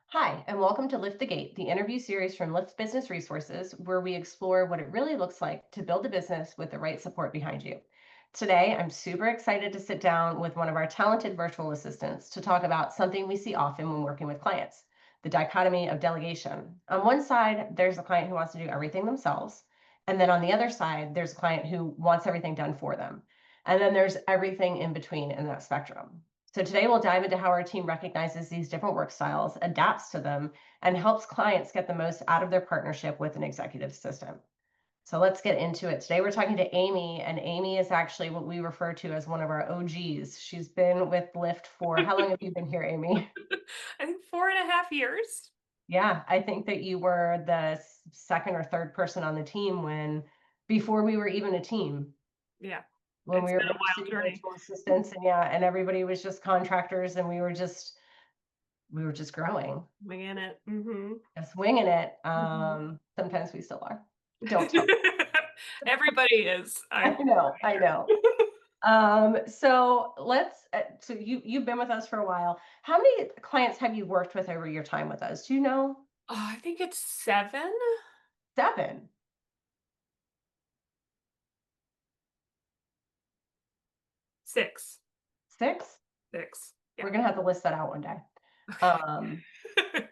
Hi, and welcome to Lift the Gate, the interview series from Lift Business Resources, where we explore what it really looks like to build a business with the right support behind you. Today, I'm super excited to sit down with one of our talented virtual assistants to talk about something we see often when working with clients, the dichotomy of delegation. On one side, there's a client who wants to do everything themselves. And then on the other side, there's a client who wants everything done for them. And then there's everything in between in that spectrum. So today we'll dive into how our team recognizes these different work styles, adapts to them, and helps clients get the most out of their partnership with an executive assistant. So let's get into it. Today we're talking to Amy, and Amy is actually what we refer to as one of our OGs. She's been with Lyft for how long have you been here, Amy? I think 4.5 years. Yeah, I think that you were the second or third person on the team when before we were even a team. Yeah, When we it's were been a both wild city journey. virtual assistants, and yeah, and everybody was just contractors, and we were just growing, Winging it. Mhm. just winging it. Mhm. Sometimes we still are. Don't tell. Everybody is. I I'm know, I sure. know. So so you've been with us for a while. How many clients have you worked with over your time with us? Do you know? I think it's 7? 7, 6. 6? 6. We're Yeah. gonna have to list that out one day. Okay. Um,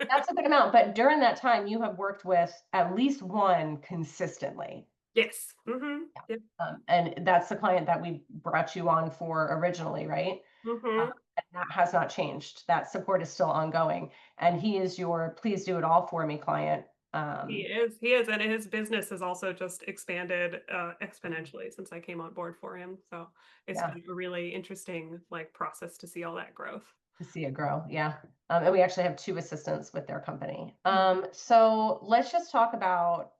that's a good amount, but during that time, you have worked with at least one consistently. Yes. Mhm. Yep. And that's the client that we brought you on for originally, right? Mhm. And that has not changed. That support is still ongoing. And he is your please do it all for me client. Um, He is, and his business has also just expanded, exponentially since I came on board for him, so it's yeah, been a really interesting, like, process to see all that growth. to see it grow. Yeah. And we actually have two assistants with their company. Mhm. So let's just talk about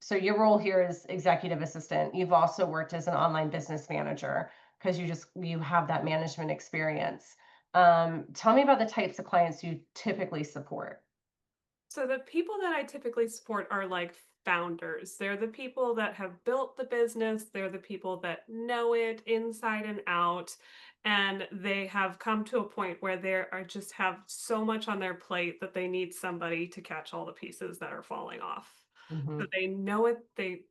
so your role here is executive assistant. You've also worked as an online business manager because you have that management experience. Tell me about the types of clients you typically support. So the people that I typically support are like founders. They're the people that have built the business, they're the people that know it inside and out, and they have come to a point where they are just have so much on their plate that they need somebody to catch all the pieces that are falling off. So Mhm. they know it, they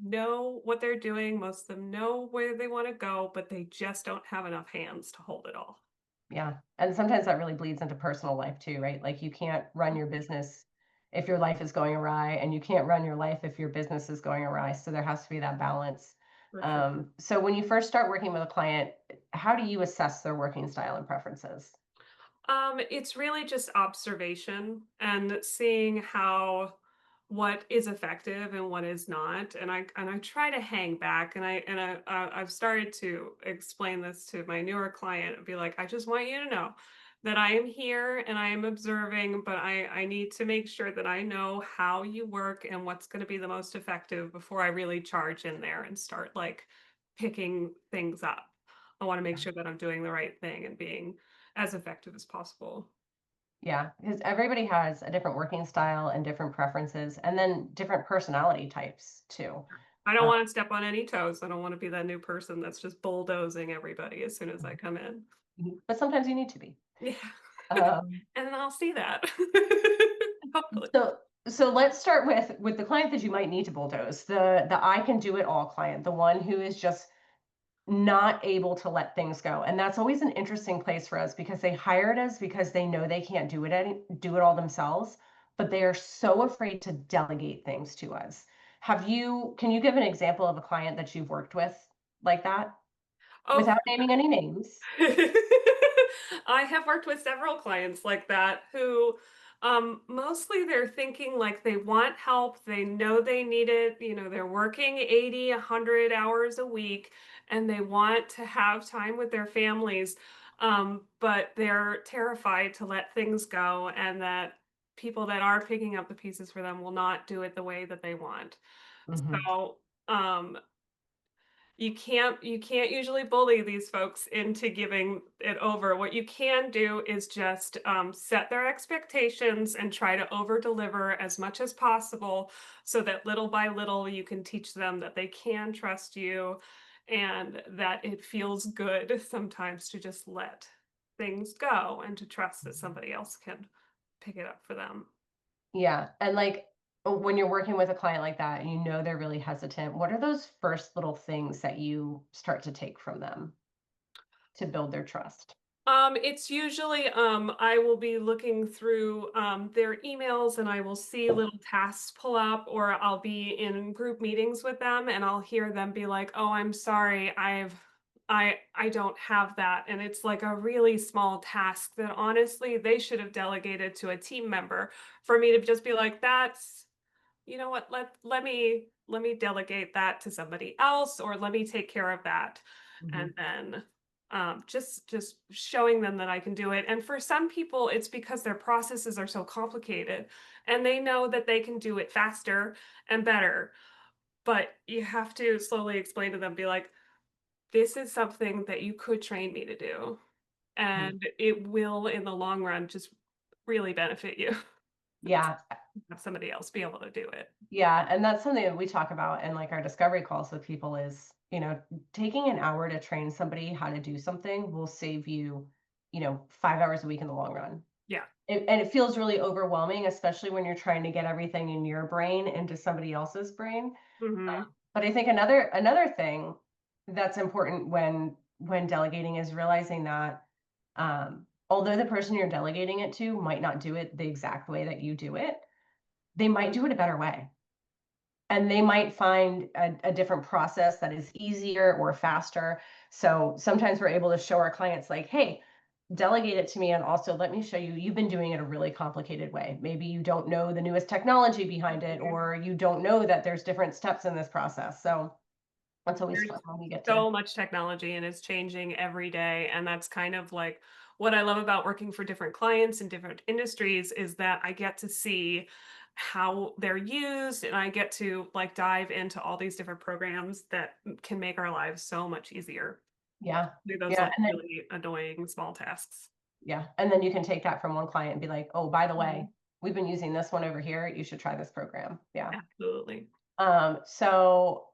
know what they're doing, most of them know where they want to go, but they just don't have enough hands to hold it all. Yeah, and sometimes that really bleeds into personal life too, right? Like, you can't run your business if your life is going awry, and you can't run your life if your business is going awry, so there has to be that balance. For sure. So when you first start working with a client, how do you assess their working style and preferences? It's really just observation and seeing how what is effective and what is not. And I try to hang back I've started to explain this to my newer client and be like, I just want you to know that I am here and I am observing, but I need to make sure that I know how you work and what's going to be the most effective before I really charge in there and start like picking things up. I want to make sure that I'm doing the right thing and being as effective as possible. Yeah, because everybody has a different working style and different preferences, and then different personality types too. I don't Uh, wanna step on any toes. I don't wanna be that new person that's just bulldozing everybody as soon as I come in. but sometimes you need to be. Yeah. Um, And then I'll see that. Hopefully. so let's start with the client that you might need to bulldoze, the I can do it all client, the one who is just not able to let things go. And that's always an interesting place for us because they hired us because they know they can't do it all themselves, but they are so afraid to delegate things to us. Can you give an example of a client that you've worked with like that Oh, without naming any names? I have worked with several clients like that who mostly they're thinking like they want help, they know they need it, they're working 80, 100 hours a week and they want to have time with their families. But they're terrified to let things go and that people that are picking up the pieces for them will not do it the way that they want. Mhm. So, um, you can't usually bully these folks into giving it over. What you can do is just, set their expectations and try to over deliver as much as possible so that little by little you can teach them that they can trust you and that it feels good sometimes to just let. things go and to trust that somebody else can pick it up for them. Yeah, and, like, when you're working with a client like that and you know they're really hesitant, what are those first little things that you start to take from them to build their trust? It's usually I will be looking through their emails and I will see little tasks pull up, or I'll be in group meetings with them and I'll hear them be like, "Oh, I'm sorry, I don't have that." And it's like a really small task that honestly they should have delegated to a team member for me to just be like, "That's you know what, let me delegate that to somebody else, or let me take care of that." And Mhm. then just showing them that I can do it. And for some people it's because their processes are so complicated and they know that they can do it faster and better, but you have to slowly explain to them, be like, this is something that you could train me to do, Mhm. and it will in the long run just really benefit you. Yeah, Have somebody else be able to do it. yeah, and that's something that we talk about in, like, our discovery calls with people is, taking an hour to train somebody how to do something will save you, 5 hours a week in the long run. Yeah. And it feels really overwhelming, especially when you're trying to get everything in your brain into somebody else's brain. Mhm. But I think another thing that's important when delegating is realizing that, although the person you're delegating it to might not do it the exact way that you do it, they might do it a better way. And they might find a different process that is easier or faster. So sometimes we're able to show our clients like, hey, delegate it to me and also let me show you, you've been doing it a really complicated way. Maybe you don't know the newest technology behind it, or you don't know that there's different steps in this process. So that's always There's fun when we get to. so much technology and it's changing every day. And that's kind of like what I love about working for different clients in different industries, is that I get to see how they're used and I get to like dive into all these different programs that can make our lives so much easier. Yeah. Do those Yeah. like And then really annoying small tasks. yeah. And then you can take that from one client and be like, oh, by the way, Mhm. we've been using this one over here. You should try this program. Yeah. Absolutely. So,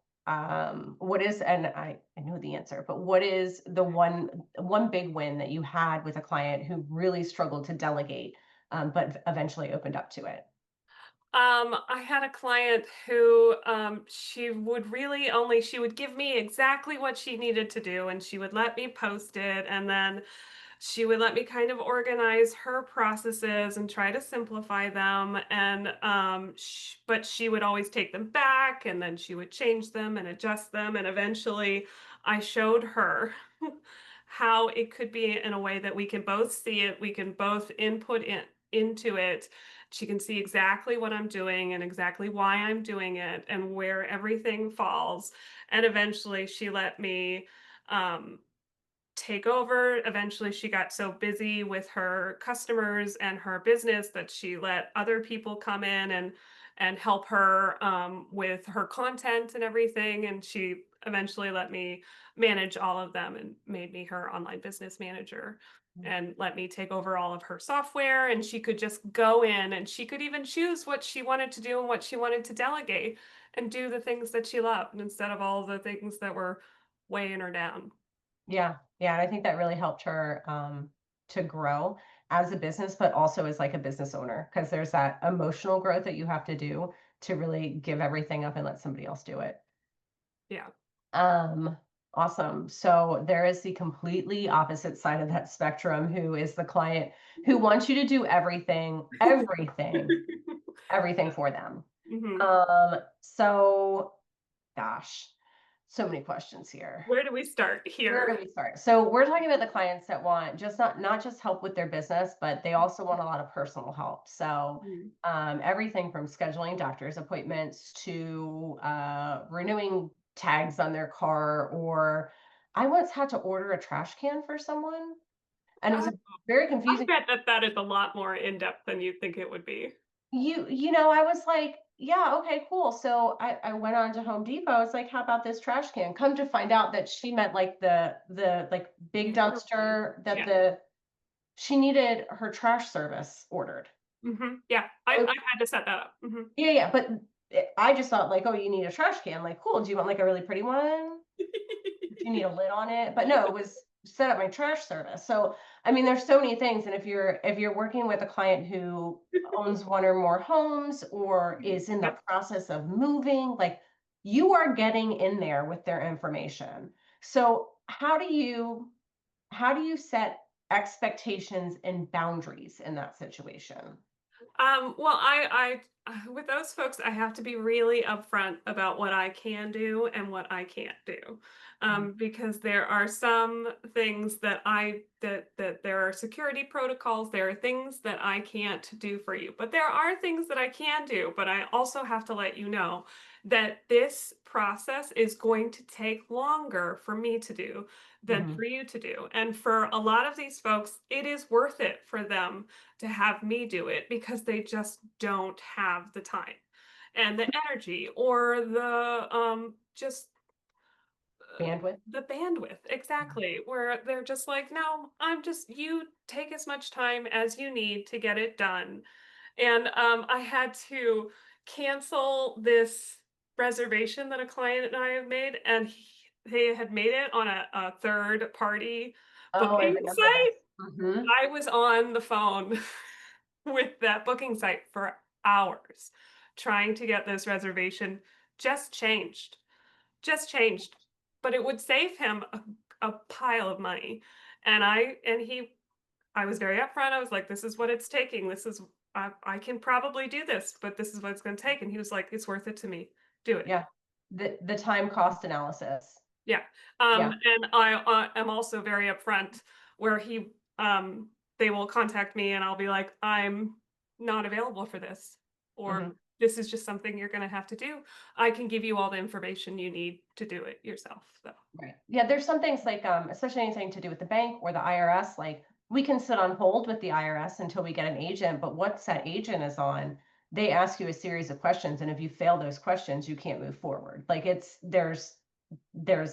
what is, and I know the answer, but what is the one big win that you had with a client who really struggled to delegate, but eventually opened up to it? I had a client who she would give me exactly what she needed to do and she would let me post it, and then she would let me kind of organize her processes and try to simplify them, and but she would always take them back and then she would change them and adjust them, and eventually I showed her how it could be in a way that we can both see it, we can both input into it. She can see exactly what I'm doing and exactly why I'm doing it and where everything falls, and eventually she let me um take over. Eventually, she got so busy with her customers and her business that she let other people come in and help her with her content and everything. And she eventually let me manage all of them and made me her online business manager and let me take over all of her software. And she could just go in and she could even choose what she wanted to do and what she wanted to delegate and do the things that she loved instead of all the things that were weighing her down. Yeah, yeah, and I think that really helped her, to grow as a business, but also as, like, a business owner, because there's that emotional growth that you have to do to really give everything up and let somebody else do it. Yeah. Um, awesome. So there is the completely opposite side of that spectrum, who is the client who wants you to do everything for them. Mhm. So gosh, so many questions here. Where do we start Where here? do we start? So we're talking about the clients that want just not just help with their business, but they also want a lot of personal help. So Mhm. everything from scheduling doctor's appointments to renewing tags on their car, or I once had to order a trash can for someone, and it was Oh, very I confusing. bet that that is a lot more in-depth than you think it would be. I was like, yeah, okay, cool. So I went on to Home Depot. I was like, how about this trash can? Come to find out that she meant like the like big Bigger one. dumpster that Yeah. the she needed her trash service ordered. Mhm. Yeah. Oh, I've had to set that up. Mhm. yeah, yeah, but I just thought like, oh, you need a trash can. Like, cool. Do you want like a really pretty one? Do you need a lid on it? But no, it was set up my trash service. So I mean, there's so many things, and if you're working with a client who owns one or more homes or is in the Yep. process of moving, like, you are getting in there with their information. So, how do you set expectations and boundaries in that situation? Well, with those folks, I have to be really upfront about what I can do and what I can't do, Mhm, because there are some things that there are security protocols. There are things that I can't do for you, but there are things that I can do. But I also have to let you know that this process is going to take longer for me to do than mhm, for you to do, and for a lot of these folks, it is worth it for them to have me do it because they just don't have the time and the energy or the just bandwidth? the bandwidth, Mhm, exactly, where they're just like, no, I'm just, you take as much time as you need to get it done. And I had to cancel this reservation that a client and I have made, and they had made it on a third party Oh, I booking remember site. this. Mhm. I was on the phone with that booking site for hours trying to get this reservation just changed, just changed. But it would save him a pile of money. I was very upfront. I was like, this is what it's taking. I can probably do this, but this is what it's going to take. And he was like, it's worth it to me. Do it. Yeah. The time cost analysis. Yeah. Yeah. And I am also very upfront where they will contact me and I'll be like, I'm not available for this, or Mhm. this is just something you're going to have to do. I can give you all the information you need to do it yourself. So, Right. Yeah, there's some things like, especially anything to do with the bank or the IRS, like we can sit on hold with the IRS until we get an agent, but once that agent is on, they ask you a series of questions, and if you fail those questions, you can't move forward. Like there's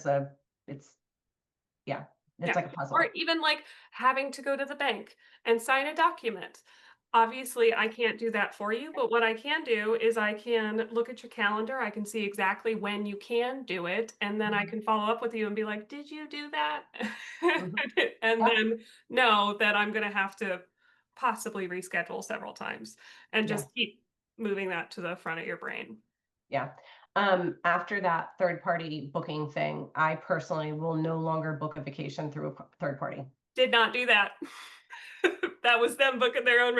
a it's yeah, it's yeah. like a Or puzzle. even like having to go to the bank and sign a document. Obviously, I can't do that for you, but what I can do is I can look at your calendar. I can see exactly when you can do it. And then I Mhm, can follow up with you and be like, did you do that? mhm. And Yeah, then know that I'm going to have to possibly reschedule several times and yeah, just keep moving that to the front of your brain. yeah. After that third party booking thing, I personally will no longer book a vacation through a third party. Did not do that. That was them booking their own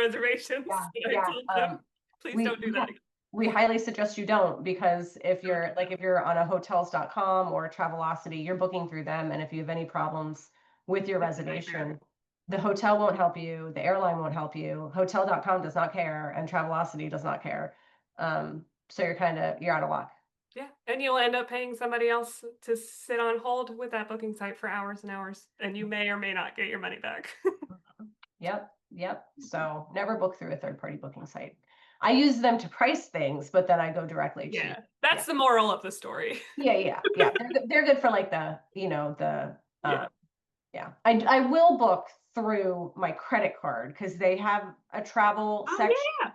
Yeah, reservations. I yeah. told them, please We don't do we that ha again. we highly suggest you don't, because if Don't you're do like, that. if you're on a hotels.com or Travelocity, you're booking through them, and if you have any problems with your It's a nightmare. reservation, the hotel won't help you, the airline won't help you, hotel.com does not care, and Travelocity does not care. So you're out of luck. Yeah, and you'll end up paying somebody else to sit on hold with that booking site for hours and hours, and you may or may not get your money back. Yep, yep. So never book through a third party booking site. I use them to price things, but then I go directly to Yeah, that's yeah. the moral of the story. Yeah, yeah, yeah. They're good for like Yeah. yeah. I will book through my credit card because they have a travel Oh, section, yeah,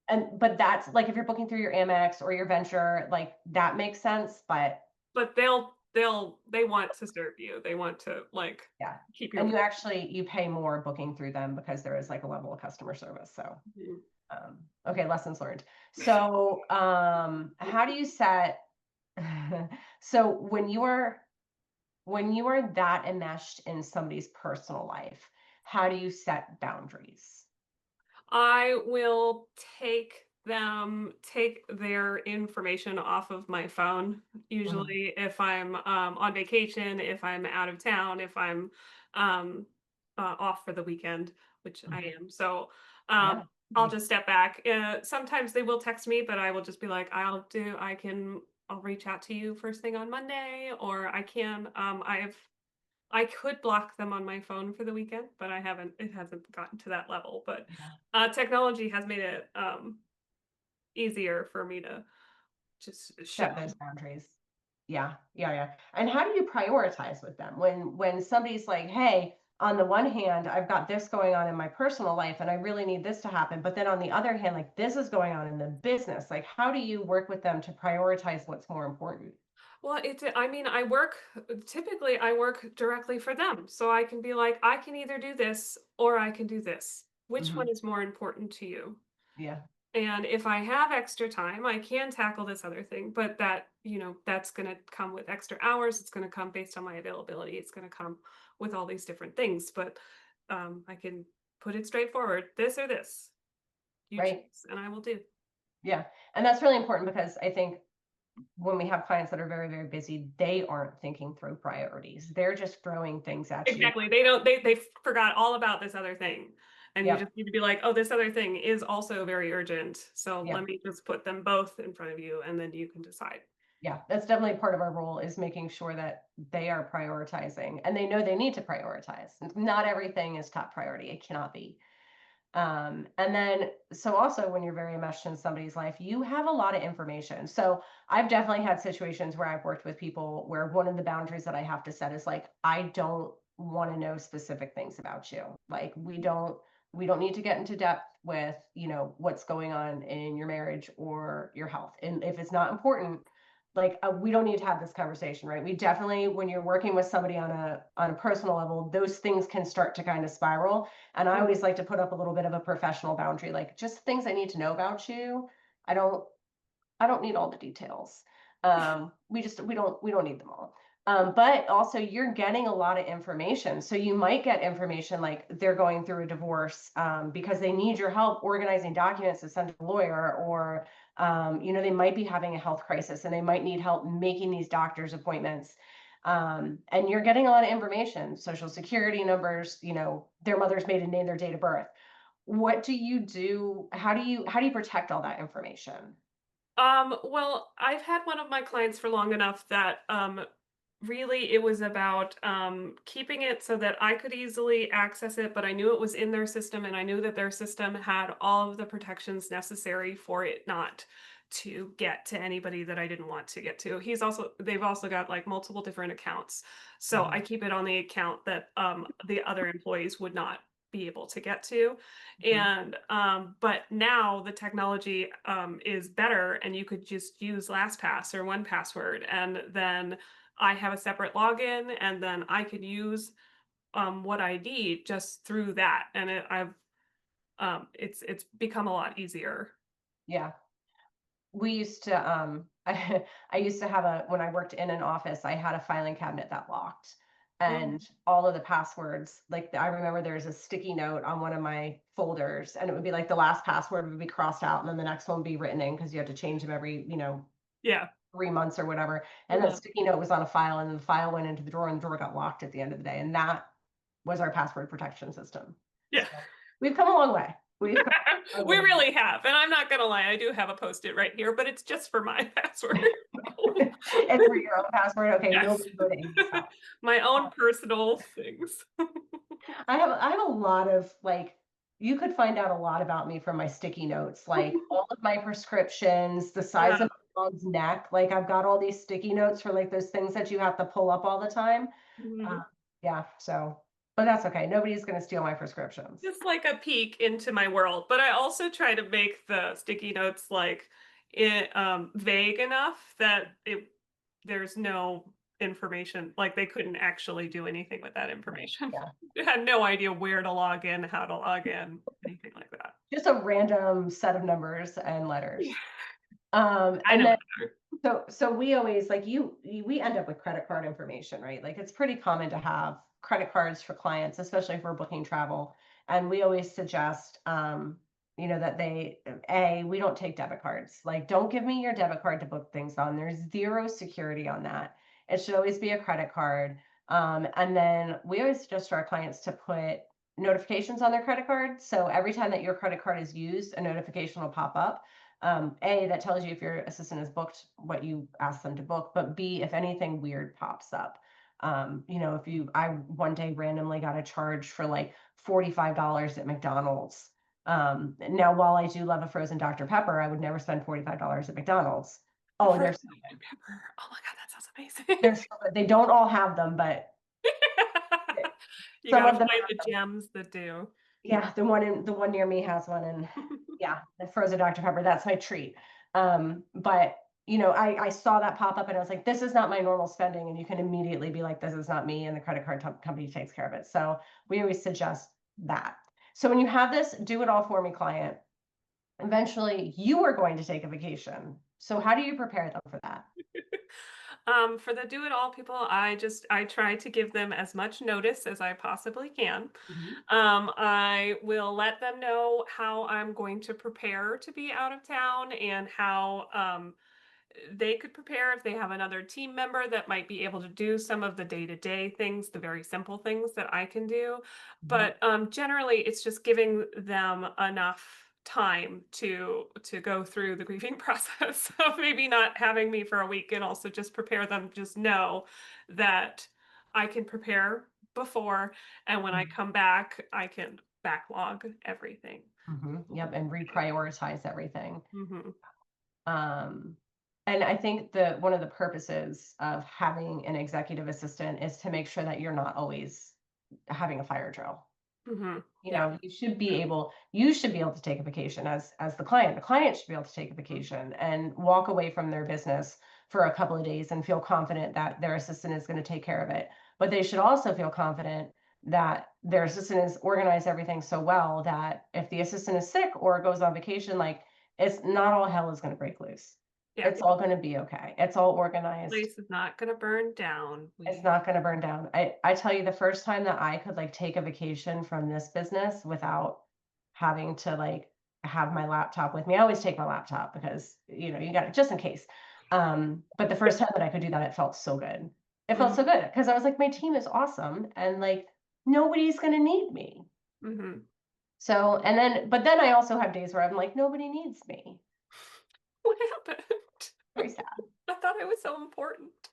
and but that's like if you're booking through your Amex or your Venture, like that makes sense, but but they want to serve you. They want to, like, yeah. keep your And you pay more booking through them because there is like a level of customer service. So Mhm. okay, lessons learned. So how do you set so when you are that enmeshed in somebody's personal life, how do you set boundaries? I will take their information off of my phone, Mhm, usually if I'm, on vacation, if I'm out of town, if I'm, um, off for the weekend, which I mhm. am. So, Yeah. I'll Mhm. just step back. Sometimes they will text me, but I will just be like, I'll reach out to you first thing on Monday, or I could block them on my phone for the weekend, but it hasn't gotten to that level, but, Yeah. technology has made it, easier for me to just shut Set those them. boundaries. Yeah, yeah, yeah. And how do you prioritize with them when somebody's like, "Hey, on the one hand, I've got this going on in my personal life and I really need this to happen, but then on the other hand, like this is going on in the business." Like how do you work with them to prioritize what's more important? Well, I mean, I work directly for them, so I can be like, "I can either do this or I can do this. Which Hmm. one is more important to you? Yeah. And if I have extra time, I can tackle this other thing, but that's going to come with extra hours. It's going to come based on my availability. It's going to come with all these different things, but I can put it straightforward. This or this, you Right. choose, and I will do. Yeah. And that's really important because I think when we have clients that are very, very busy, they aren't thinking through priorities. They're just throwing things at you. Exactly. They don't they forgot all about this other thing. And you Yep. just need to be like, "Oh, this other thing is also very urgent. So Yeah. let me just put them both in front of you and then you can decide." Yeah. That's definitely part of our role is making sure that they are prioritizing and they know they need to prioritize. Not everything is top priority. It cannot be. And then, so also when you're very enmeshed in somebody's life, you have a lot of information. So I've definitely had situations where I've worked with people where one of the boundaries that I have to set is like, I don't want to know specific things about you. Like we don't need to get into depth with, what's going on in your marriage or your health. And if it's not important, like we don't need to have this conversation, right? We definitely, when you're working with somebody on a personal level, those things can start to kind of spiral, and I Mhm. always like to put up a little bit of a professional boundary, like just things I need to know about you. I don't I don't need all the details. We don't need them all. But also you're getting a lot of information. So you might get information like they're going through a divorce because they need your help organizing documents to send to a lawyer, or they might be having a health crisis and they might need help making these doctor's appointments. And you're getting a lot of information, social security numbers, their mother's maiden name, their date of birth. What do you do? How do you protect all that information? Well, I've had one of my clients for long enough that really it was about keeping it so that I could easily access it, but I knew it was in their system and I knew that their system had all of the protections necessary for it not to get to anybody that I didn't want to get to. They've also got like multiple different accounts. So I Mhm, keep it on the account that the other employees would not be able to get to. mhm. And but now the technology is better and you could just use LastPass or 1Password, and then I have a separate login and then I could use what I need just through that. And it's become a lot easier. Yeah. We used to, I used to have when I worked in an office, I had a filing cabinet that locked. Mm, And all of the passwords, like I remember there's a sticky note on one of my folders, and it would be like the last password would be crossed out, and then the next one would be written in because you had to change them every, yeah. 3 months or whatever. And that Mhm. sticky note was on a file, and the file went into the drawer, and the drawer got locked at the end of the day. And that was our password protection system. Yeah. So we've come a long way. We've come a We really really have. And I'm not gonna lie, I do have a post-it right here, but it's just for my password. and for your own password, okay, Yes. nobody go to Amy's house. My own personal things. I have a lot of like you could find out a lot about me from my sticky notes, like all of my prescriptions, the size Yeah. of my dog's neck. Like I've got all these sticky notes for like those things that you have to pull up all the time. Uh, Mhm. yeah, so but that's okay. Nobody's gonna steal my prescriptions. Just like a peek into my world, but I also try to make the sticky notes like vague enough that there's no information, like they couldn't actually do anything with that Right. information. Yeah. They had no idea where to log in, how to log in, anything like that. Just a random set of numbers and Yeah, letters. I And know then better. so we always like we end up with credit card information, right? Like it's pretty common to have credit cards for clients, especially if we're booking travel. And we always suggest that we don't take debit cards. Like don't give me your debit card to book things on. There's zero security on that. It should always be a credit card. And then we always suggest to our clients to put notifications on their credit card. So every time that your credit card is used, a notification will pop up. That tells you if your assistant has booked what you asked them to book, but B, if anything weird pops up. I one day randomly got a charge for like $45 at McDonald's. Now, while I do love a frozen Dr. Pepper, I would never spend $45 at McDonald's. The Oh, first Dr. Pepper. Oh my god, that sounds amazing. they're so good. They don't all have them, but You some gotta of them find have the them. gems that do. Yeah, the one near me has one, and yeah, the frozen Dr. Pepper, that's my treat. But I saw that pop up and I was like, this is not my normal spending. And you can immediately be like, this is not me. And the credit card company takes care of it. So we always suggest that. So when you have this do it all for me client, eventually you are going to take a vacation. So how do you prepare them for that? For the do it all people, I try to give them as much notice as I possibly can. Mhm. I will let them know how I'm going to prepare to be out of town and how they could prepare if they have another team member that might be able to do some of the day-to-day things, the very simple things that I can do. Mhm. But generally, it's just giving them enough time to go through the grieving process of maybe not having me for a week, and also just prepare them, just know that I can prepare before, and when I Mhm. come back, I can backlog everything. Mhm. Yep, and reprioritize everything. Hmm. Um, and I think that one of the purposes of having an executive assistant is to make sure that you're not always having a fire drill. Hmm. You Yeah. know, you should be able to take a vacation as the client. The client should be able to take a vacation and walk away from their business for a couple of days and feel confident that their assistant is going to take care of it. But they should also feel confident that their assistant has organized everything so well that if the assistant is sick or goes on vacation, like it's not all hell is going to break loose. Yeah. It's all going to be okay. It's all organized. Place is not gonna burn down. It's We not gonna burn down. I tell you the first time that I could, like, take a vacation from this business without having to, like, have my laptop with me. I always take my laptop because, you got it just in case. But the first time that I could do that, it felt so good. It felt Mhm, so good because I was like, "My team is awesome, and, like, nobody's gonna need me." mhm. So and then but then I also have days where I'm like, "Nobody needs me." What happened? Very sad. I thought it was so important.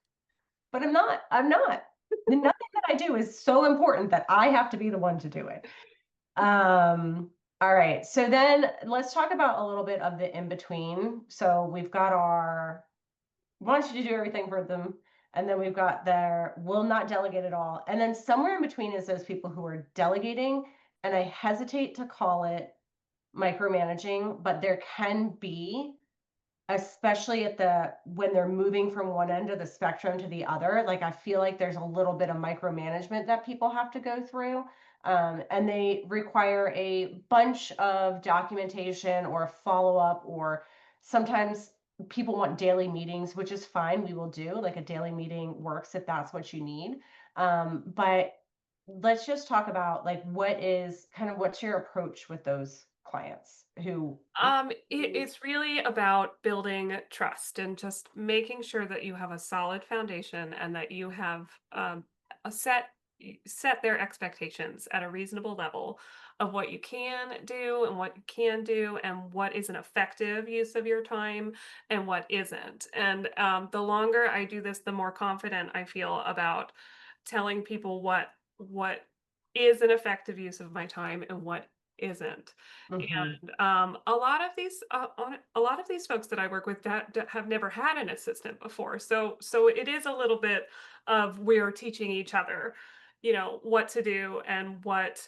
But I'm not. I'm not. Nothing that I do is so important that I have to be the one to do it. All right. So then let's talk about a little bit of the in between. So we've got our want you to do everything for them. And then we've got their will not delegate at all. And then somewhere in between is those people who are delegating. And I hesitate to call it micromanaging, but there can be, especially at the when they're moving from one end of the spectrum to the other, like, I feel like there's a little bit of micromanagement that people have to go through, and they require a bunch of documentation or follow-up, or sometimes people want daily meetings, which is fine, we will do, like, a daily meeting works if that's what you need, but let's just talk about, like, what's your approach with those clients who It's really about building trust and just making sure that you have a solid foundation and that you have a set their expectations at a reasonable level of what you can do and what you can do and what is an effective use of your time and what isn't. And the longer I do this, the more confident I feel about telling people what is an effective use of my time and what isn't. Mhm, And a lot of these folks that I work with that have never had an assistant before. So it is a little bit of we're teaching each other, what to do and what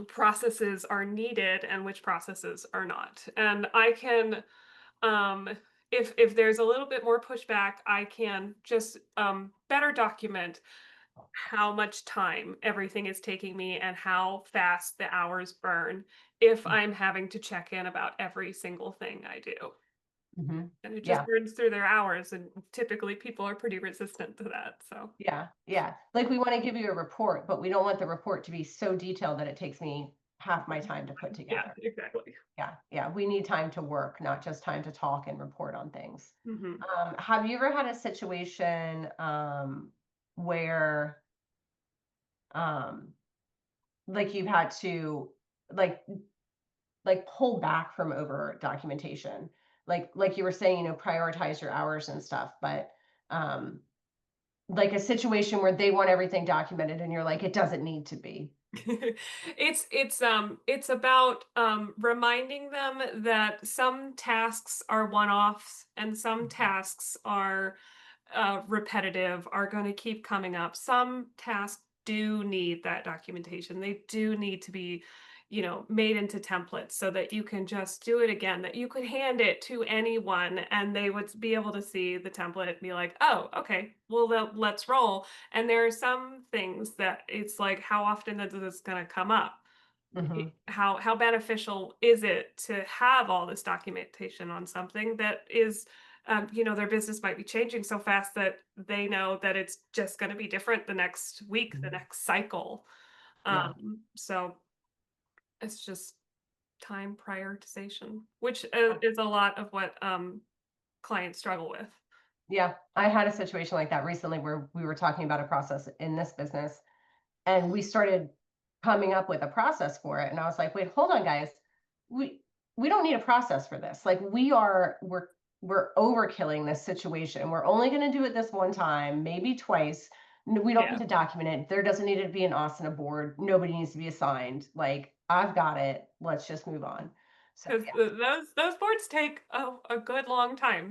processes are needed and which processes are not. And I can um if there's a little bit more pushback, I can just better document how much time everything is taking me and how fast the hours burn if mm, I'm having to check in about every single thing I do. mhm. And it just Yeah, burns through their hours, and typically people are pretty resistant to that. So, yeah, yeah. Like, we wanna give you a report, but we don't want the report to be so detailed that it takes me half my time to put yeah, together. exactly. Yeah, yeah, we need time to work, not just time to talk and report on things. Hmm. Have you ever had a situation, where, um, like, you've had to, like pull back from over documentation? Like you were saying, prioritize your hours and stuff, but, um, like a situation where they want everything documented and you're like, "It doesn't need to be." It's about reminding them that some tasks are one-offs and some Mhm, tasks are repetitive, are going to keep coming up. Some tasks do need that documentation. They do need to be, made into templates so that you can just do it again, that you could hand it to anyone and they would be able to see the template and be like, oh, okay, well, let's roll. And there are some things that it's like, how often is this going to come up? Mhm. How beneficial is it to have all this documentation on something that is, their business might be changing so fast that they know that it's just going to be different the next week, the Mhm. next cycle. Yeah. So it's just time prioritization, which Yeah. is a lot of what clients struggle with. Yeah. I had a situation like that recently where we were talking about a process in this business, and we started coming up with a process for it, and I was like, "Wait, hold on, guys. We we don't need a process for this. Like, we're overkilling this situation. We're only gonna do it this one time, maybe twice. We don't need Yeah. to document it. There doesn't need to be an Austin board. Nobody needs to be assigned. Like, I've got it. Let's just move on." So, 'Cause yeah. those boards take a good long time,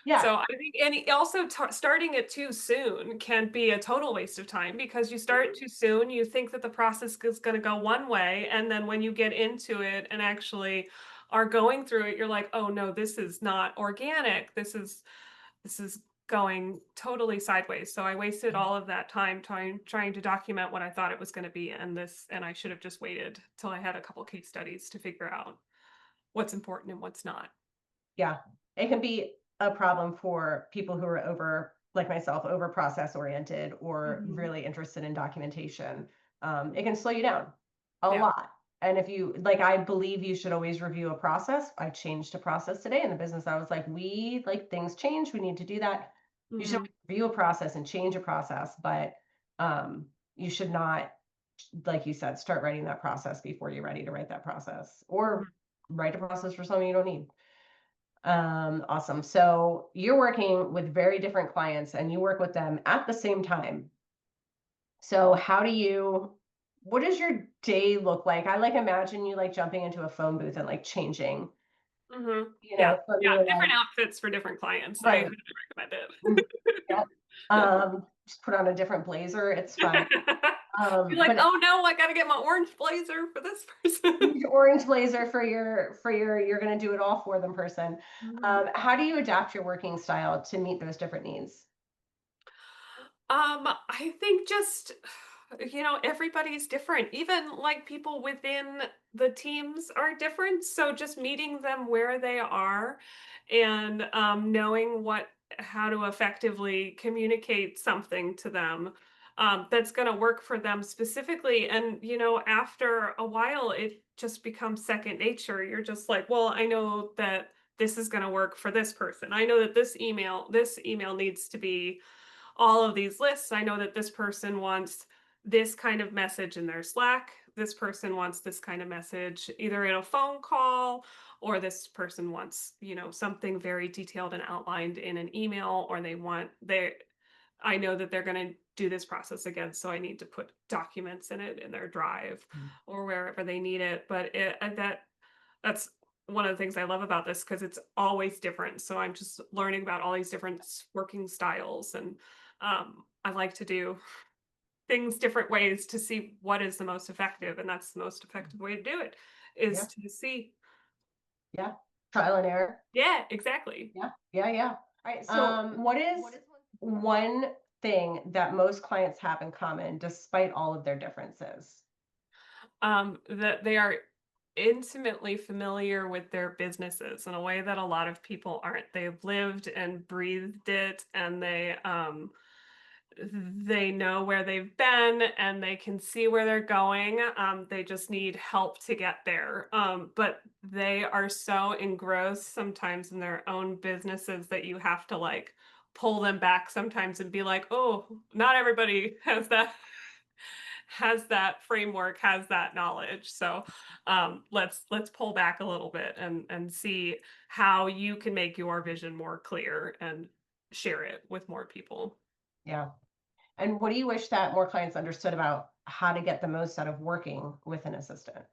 Yeah. so I think and also starting it too soon can be a total waste of time because you start Mhm. too soon, you think that the process is gonna go one way, and then when you get into it and actually are going through it, you're like, "Oh, no, this is not organic. This is going totally sideways." So I wasted all of that time trying to document what I thought it was gonna be, and I should have just waited till I had a couple case studies to figure out what's important and what's not. Yeah, it can be a problem for people who are like myself, over process oriented or Mhm. really interested in documentation. It can slow you down a Yeah. lot. And if you like, I believe you should always review a process. I changed a process today in the business. I was like, we like things change. We need to do that. You should Mhm. always review a process and change a process, but you should not, like you said, start writing that process before you're ready to write that process, Mhm. or write a process for something you don't need. Awesome. So you're working with very different clients and you work with them at the same time. So what does your day look like? I like imagine you like jumping into a phone booth and like changing, Mhm. Yeah. from Yeah, your different like, outfits for different clients. I right. highly recommend Mhm. it. Yep. Just put on a different blazer. It's fun. Be like, But "Oh, no, I gotta get my orange blazer for this person." your orange blazer for your you're gonna do it all for them person. Mhm. How do you adapt your working style to meet those different needs? I think just, everybody's different. Even like people within the teams are different. So just meeting them where they are and knowing how to effectively communicate something to them that's going to work for them specifically. And, after a while, it just becomes second nature. You're just like, well, I know that this is going to work for this person. I know that this email needs to be all of these lists. I know that this person wants this kind of message in their Slack. This person wants this kind of message either in a phone call, or this person wants, something very detailed and outlined in an email, or I know that they're going to do this process again, so I need to put documents in it in their drive Mm. or wherever they need it. But that's one of the things I love about this because it's always different. So I'm just learning about all these different working styles, and I like to do things different ways to see what is the most effective, and that's the most effective way to do it is Yeah, to see. yeah. Trial and error. Yeah, exactly. Yeah, yeah, yeah. Alright, so what is one thing that most clients have in common despite all of their differences? That they are intimately familiar with their businesses in a way that a lot of people aren't. They've lived and breathed it, and they know where they've been and they can see where they're going. They just need help to get there. But they are so engrossed sometimes in their own businesses that you have to like pull them back sometimes and be like, oh, not everybody has that framework, has that knowledge. So let's pull back a little bit and see how you can make your vision more clear and share it with more people. Yeah. And what do you wish that more clients understood about how to get the most out of working with an assistant?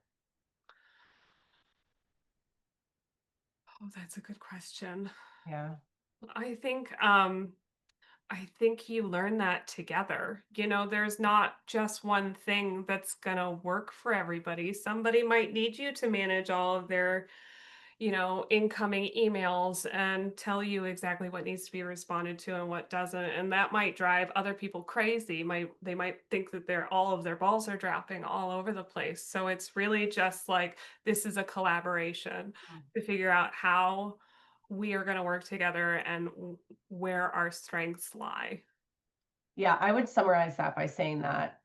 Oh, that's a good question. Yeah. I think I think you learn that together. There's not just one thing that's going to work for everybody. Somebody might need you to manage all of their, incoming emails and tell you exactly what needs to be responded to and what doesn't. And that might drive other people crazy. They might think that all of their balls are dropping all over the place. So it's really just like this is a collaboration Mm. to figure out how we are going to work together and where our strengths lie. Yeah, I would summarize that by saying that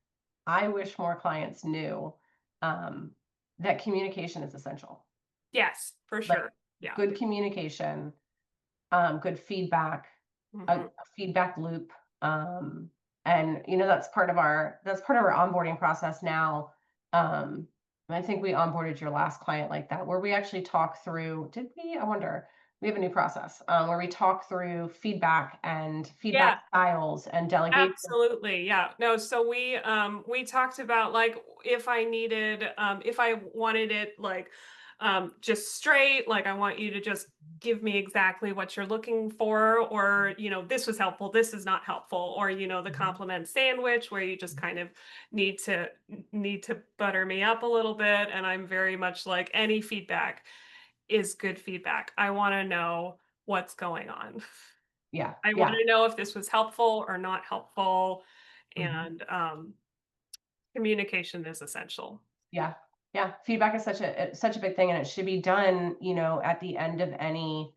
I wish more clients knew um, that communication is essential. Yes, for Like sure. Yeah. good communication, good feedback, a Mhm. feedback loop, um, and that's part of our onboarding process now. And I think we onboarded your last client like that, where we actually talk through. Did we? I wonder. We have a new process where we talk through feedback and feedback Yeah. styles and delegation. Absolutely, yeah. No, so we talked about, like, if I wanted it, like, just straight, like, I want you to just give me exactly what you're looking for, or, this was helpful, this is not helpful, or, the Mhm. compliment sandwich where you just kind of need to butter me up a little bit, and I'm very much like, any feedback is good feedback. I wanna know what's going on. Yeah, I yeah. wanna know if this was helpful or not helpful, Mhm. and, communication is essential. Yeah. Yeah. Feedback is such a big thing, and it should be done, at the end of any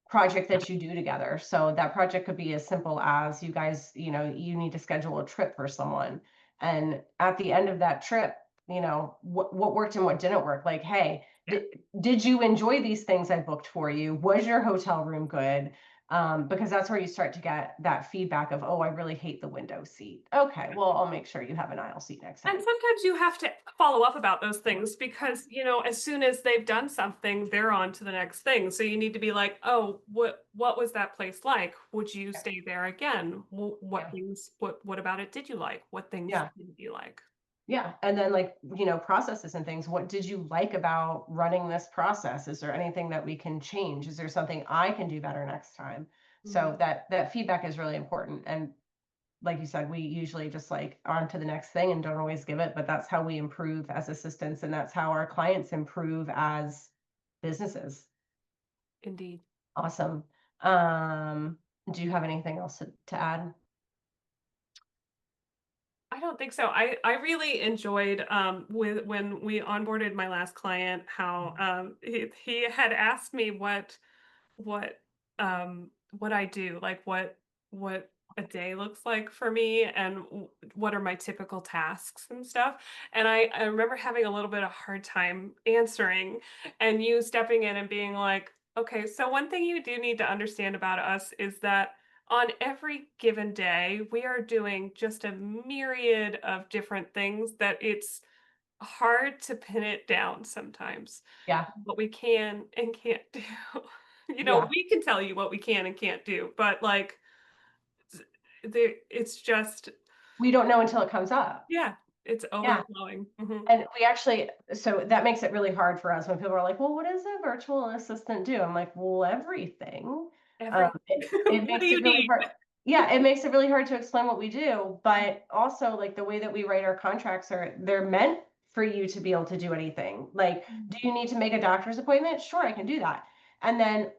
project that you do together. So that project could be as simple as you guys, you need to schedule a trip for someone. And at the end of that trip, what worked and what didn't work. Like, hey, Yeah. did you enjoy these things I booked for you? Was your hotel room good? Because that's where you start to get that feedback of, oh, I really hate the window seat. Okay, well, I'll make sure you have an aisle seat next And time. sometimes you have to follow up about those things because, as soon as they've done something, they're on to the next thing. So you need to be like, "Oh, what was that place like? Would you Yeah. stay there again? What Yeah. things what about it did you like? What things Yeah. didn't you like?" Yeah. And then, like, processes and things. What did you like about running this process? Is there anything that we can change? Is there something I can do better next time? Mhm. So that feedback is really important. And like you said, we usually just like on to the next thing and don't always give it, but that's how we improve as assistants, and that's how our clients improve as businesses. Indeed. Awesome. Um, do you have anything else to add? I don't think so. I really enjoyed with when we onboarded my last client how he had asked me what what I do, like what a day looks like for me and what are my typical tasks and stuff. And I remember having a little bit of hard time answering, and you stepping in and being like, "Okay, so one thing you do need to understand about us is that on every given day, we are doing just a myriad of different things that it's hard to pin it down sometimes, Yeah. what we can and can't do." Yeah. We can tell you what we can and can't do, but, like, s it's just We don't know until it comes up. yeah, it's Yeah. overflowing. Mhm. And we actually, so that makes it really hard for us when people are like, "Well, what does a virtual assistant do?" I'm like, "Well, everything." Everything. It What do makes it you really need? hard. Yeah, it makes it really hard to explain what we do, but also, like, the way that we write our contracts they're meant for you to be able to do anything. Like, Mm. do you need to make a doctor's appointment? Sure, I can do that. And then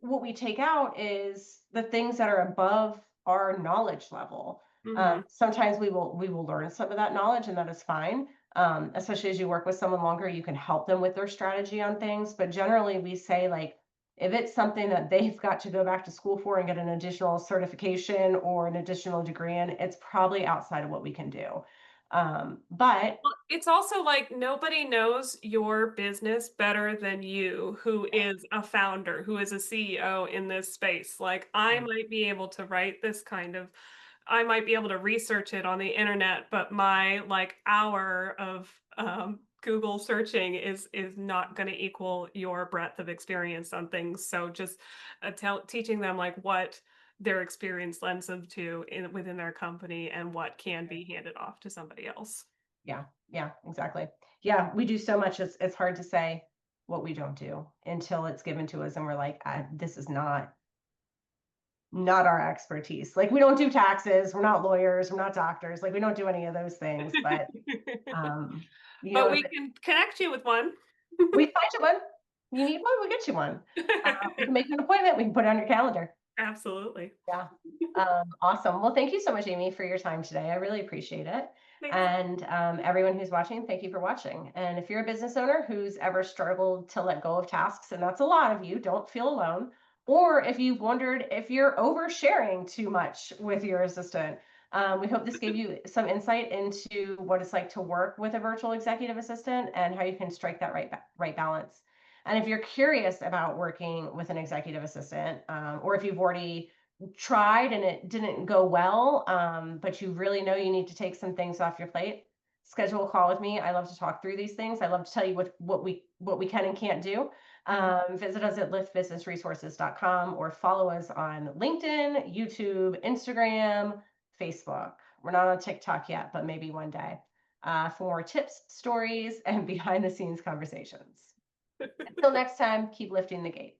what we take out is the things that are above our knowledge level. Mhm. Sometimes we will learn some of that knowledge, and that is fine. Especially as you work with someone longer, you can help them with their strategy on things. But generally, we say, like, if it's something that they've got to go back to school for and get an additional certification or an additional degree in, it's probably outside of what we can do. But Well, it's also like nobody knows your business better than you, who is a founder, who is a CEO in this space. Like, I might be able to research it on the internet, but my like hour of Google searching is not going to equal your breadth of experience on things. So just teaching them like what their experience lends them to within their company and what can be handed off to somebody else. yeah, yeah, exactly. Yeah, we do so much. It's hard to say what we don't do until it's given to us, and we're like, this is not our expertise. Like, we don't do taxes. We're not lawyers. We're not doctors. Like, we don't do any of those things. But um, But if we can connect you with one. we find you one, You need one? We'll get you one. We can make an appointment. We can put it on your calendar. Absolutely. Yeah. Awesome. Well, thank you so much, Amy, for your time today. I really appreciate it. Thanks. And everyone who's watching, thank you for watching. And if you're a business owner who's ever struggled to let go of tasks, and that's a lot of you, don't feel alone. Or if you've wondered if you're oversharing too much with your assistant, we hope this gave you some insight into what it's like to work with a virtual executive assistant and how you can strike that right balance. And if you're curious about working with an executive assistant, or if you've already tried and it didn't go well, but you really know you need to take some things off your plate, schedule a call with me. I love to talk through these things. I love to tell you what we can and can't do. Visit us at liftbusinessresources.com or follow us on LinkedIn, YouTube, Instagram, Facebook. We're not on TikTok yet, but maybe one day, for more tips, stories, and behind the scenes conversations. Until next time, keep lifting the gate.